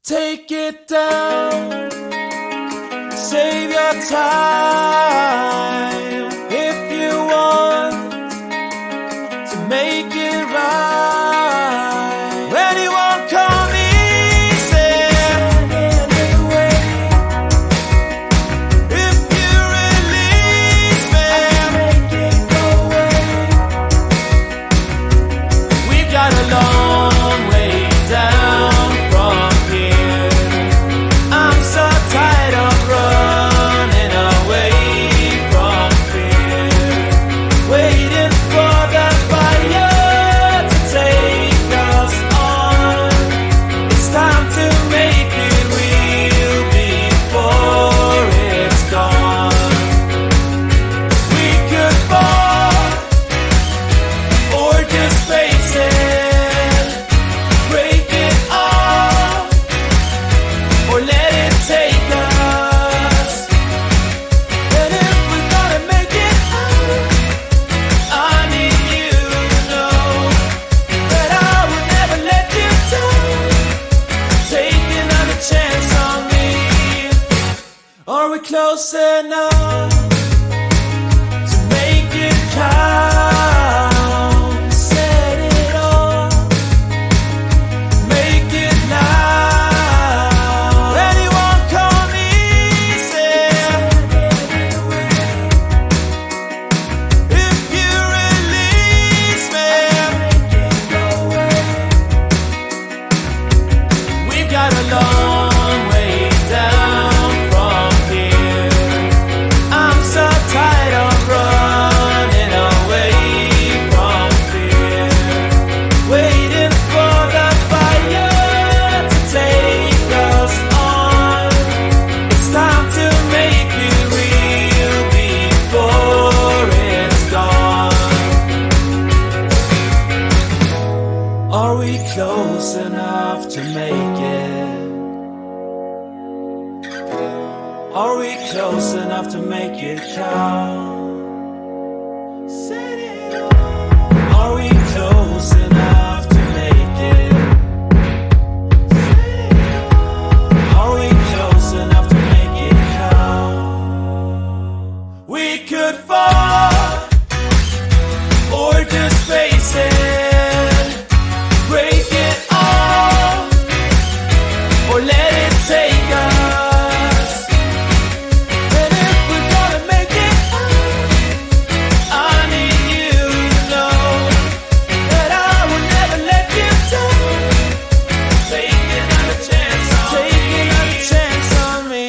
Take it down, save your time if you want to make it right. When it won't come easy, if you release me, I'll make it go away. We've got a long way down from here. I'm so tired of running away from fear, waiting for the fire to take us on. It's time to make it real before it's gone. We could fall or just face it, break it off, or let it take us. And if we're gonna make it out, I need you to know that I will never let you down. Take another chance on me. Are we close enough to make it count? Set it off, make it now. And it won't come easy if you release me. We've got a long way down from here. I'm so tired of running away from fear, waiting for the fire to take us on. It's time to make it real before it's gone. Are we close enough to make it? Are we close enough to make it count? Set it off. Are we close enough to make it? Set it off. Are we close enough to make it count? We could fall or just face it, break it off, or let it take us. And if we're gonna make it out, I need you to know that I will never let you down. Take another chance on me. Take another chance on me.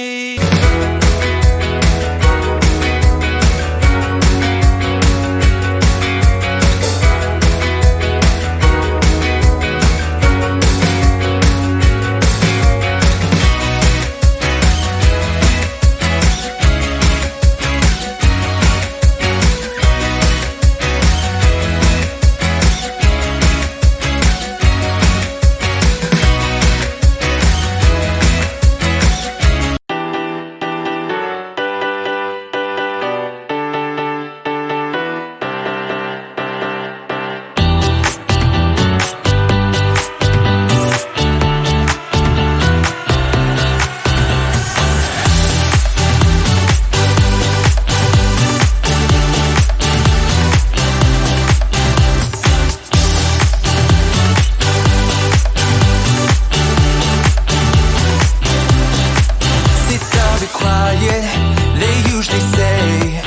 Sit down, be quiet. They usually say,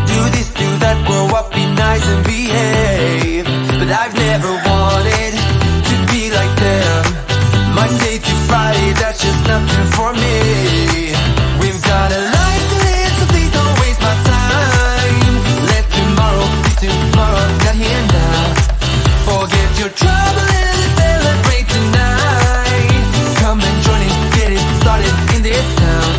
do this, do that, grow up, be nice and behave. But I've never wanted to be like them. Monday to Friday, that's just nothing for me. We've got a life to live, so please don't waste my time. Let tomorrow be tomorrow, not here now. Forget your trouble and celebrate tonight. Come and join it, get it started in this town.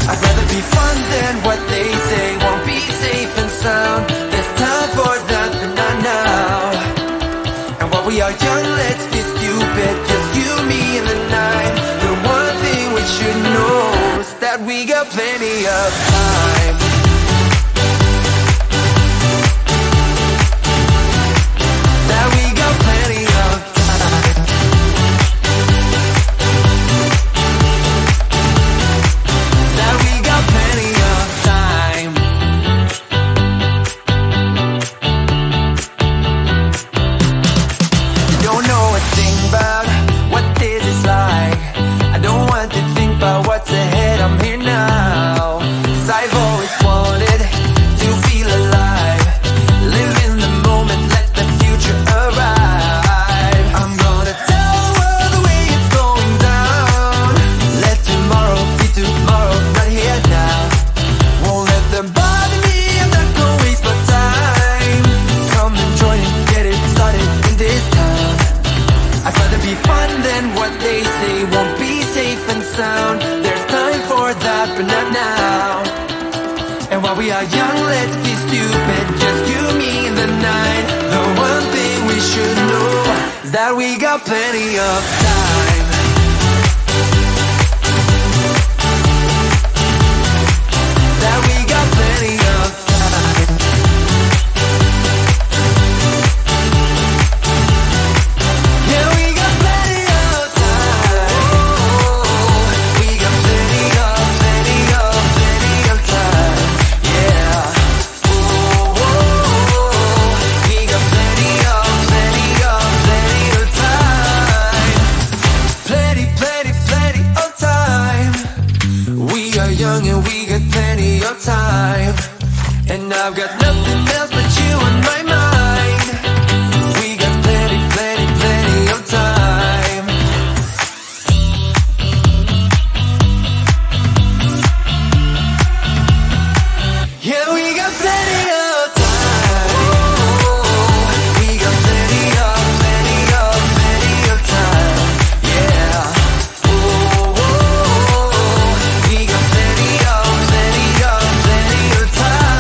I'd rather be fun than what they say won't be safe and sound. There's time for that, but not now. And while we are young, let's be stupid, just you, me, and the night. The one thing we should know is that we got plenty of time. That we got plenty of time. fun, then what they say won't be safe and sound. There's time for that, but not now. And while we are young, let's be stupid, just you, me, and the night. The one thing we should know is that we got plenty of time. That we got plenty of time. Yeah, we got plenty of time. We got plenty of time. Yeah. We got plenty of time. Plenty of time. We are young and we got plenty of time. And I've got nothing else but you on my mind. We got plenty of time. Yeah, we got plenty of time. We got plenty of time. Yeah. We got plenty of time.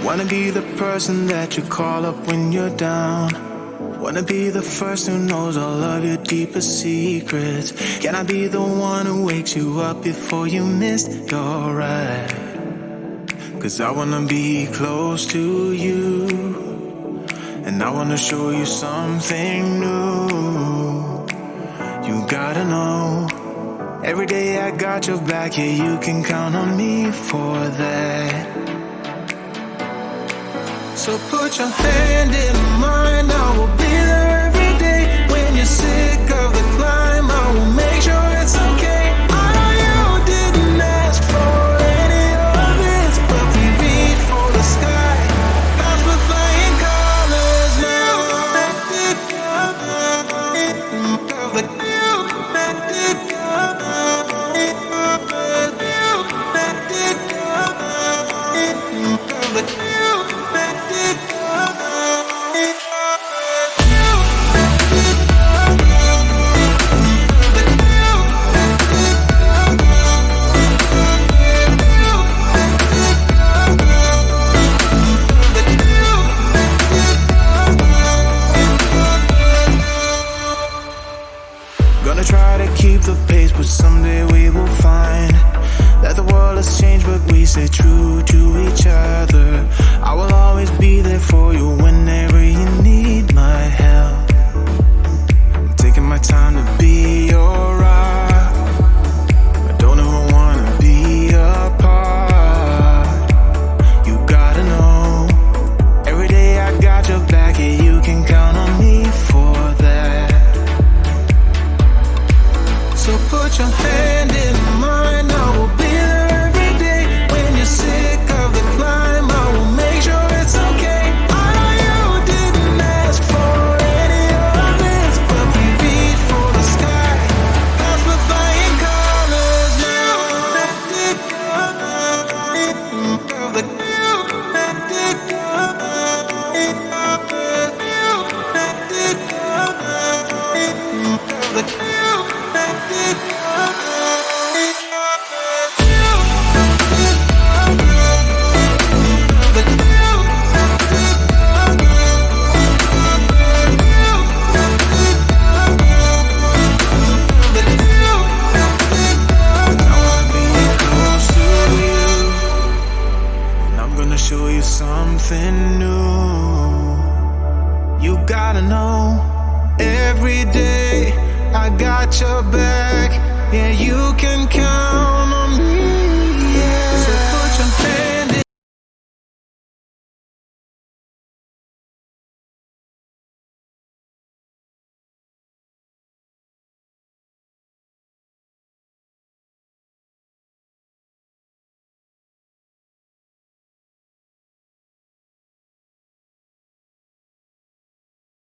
Wanna be the person that you call up when you're down. Wanna be the first who knows all of your deepest secrets. Can I be the one who wakes you up before you missed your ride? Cause I wanna be close to you, and I wanna show you something new. You gotta know, every day I got your back, yeah, you can count on me for that. So put your hand in mine, I will be there every day. When you're sick of the climb, I will make sure it's okay. I know you didn't ask for any of this, but we reach for the sky. Clouds with flying colors now. Gonna try to keep the pace, but someday we will find that the world has changed, but we stay true to each other. I will always be there for you whenever you need my help. I'm taking my time to be your rock. I don't ever wanna be apart. You gotta know, every day I got your back, yeah, you can count on me for that. So put your hand in mine, I will be there every day. When you're sick of the climb, I will make sure it's okay. I know you didn't ask for any of this, but we reach for the sky. Clouds with flying colors now. Show you something new. You gotta know, every day I got your back, yeah, you can count